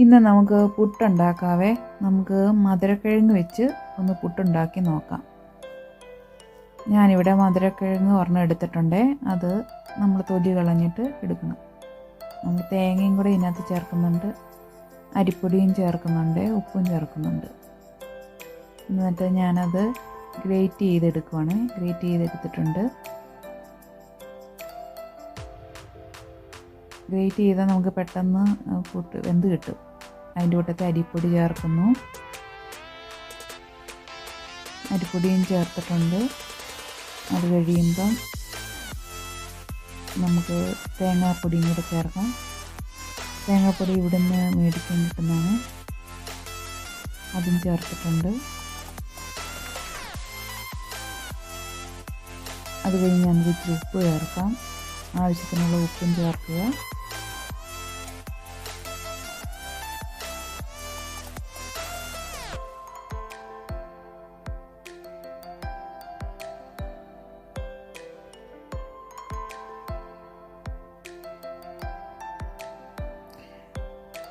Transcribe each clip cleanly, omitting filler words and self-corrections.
ഇന്ന് നമുക്ക് പുട്ടുണ്ടാക്കാവേ. നമുക്ക് മധുരക്കിഴങ്ങ് വെച്ച് ഒന്ന് പുട്ടുണ്ടാക്കി നോക്കാം. ഞാനിവിടെ മധുരക്കിഴങ്ങ് ഒരെണ്ണം എടുത്തിട്ടുണ്ട്. അത് നമ്മൾ തൊലി കളഞ്ഞിട്ട് എടുക്കണം. നമ്മൾ തേങ്ങയും കൂടെ ഇതിനകത്ത് ചേർക്കുന്നുണ്ട്, അരിപ്പൊടിയും ചേർക്കുന്നുണ്ട്, ഉപ്പും ചേർക്കുന്നുണ്ട്. എന്നിട്ട് ഞാനത് ഗ്രേറ്റ് ചെയ്തെടുക്കുവാണ്. ഗ്രേറ്റ് ചെയ്തെടുത്തിട്ടുണ്ട്. ഗ്രേറ്റ് ചെയ്താൽ നമുക്ക് പെട്ടെന്ന് പുട്ട് വെന്ത് കിട്ടും. അതിൻ്റെ കൂട്ടത്തിൽ അരിപ്പൊടി ചേർക്കുന്നു. അരിപ്പൊടിയും ചേർത്തിട്ടുണ്ട്. അത് കഴിയുമ്പം നമുക്ക് തേങ്ങാപ്പൊടിയും കൂടെ ചേർക്കാം. തേങ്ങാപ്പൊടി ഇവിടുന്ന് മേടിക്കാൻ കിട്ടുന്നതാണ്. അതും ചേർത്തിട്ടുണ്ട്. അത് കഴിഞ്ഞ് നമുക്ക് ഇച്ചിരി ഉപ്പ് ചേർക്കാം. ആവശ്യത്തിനുള്ള ഉപ്പും ചേർക്കുക.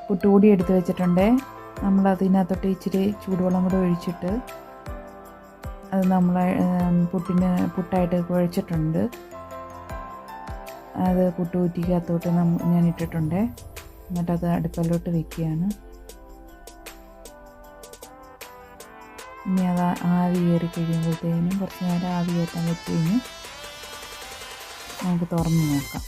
പുട്ടുപൊടി എടുത്ത് വെച്ചിട്ടുണ്ട്. നമ്മൾ അതിനകത്തോട്ട് ഇച്ചിരി ചൂടുവെള്ളം കൂടെ ഒഴിച്ചിട്ട് അത് നമ്മൾ പുട്ടായിട്ട് കുഴച്ചിട്ടുണ്ട്. അത് പുട്ടുകുറ്റിക്കകത്തോട്ട് ഞാൻ ഇട്ടിട്ടുണ്ട്. എന്നിട്ടത് അടുപ്പിലോട്ട് വയ്ക്കുകയാണ്. ഇനി അത് ആവി കയറി കഴിയുമ്പോഴത്തേനും കുറച്ച് നേരം ആവി കയറ്റാൻ വെച്ച് കഴിഞ്ഞ് നമുക്ക് തുറന്ന് നോക്കാം.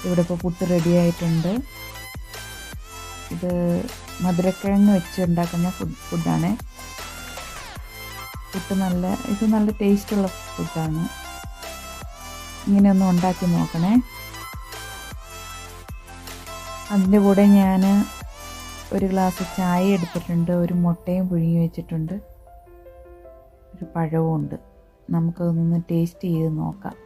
ഇവിടെ ഇപ്പോൾ പുട്ട് റെഡി ആയിട്ടുണ്ട്. ഇത് മധുരക്കിഴങ്ങ് വെച്ച് ഉണ്ടാക്കുന്ന ഫുഡാണ്. ഇത് നല്ല ടേസ്റ്റുള്ള ഫുഡാണ്. ഇങ്ങനെയൊന്ന് ഉണ്ടാക്കി നോക്കണേ. അതിൻ്റെ കൂടെ ഞാൻ ഒരു ഗ്ലാസ് ചായ എടുത്തിട്ടുണ്ട്. ഒരു മുട്ടയും പുഴുങ്ങി വെച്ചിട്ടുണ്ട്. ഒരു പഴവും ഉണ്ട്. നമുക്കതൊന്ന് ടേസ്റ്റ് ചെയ്ത് നോക്കാം.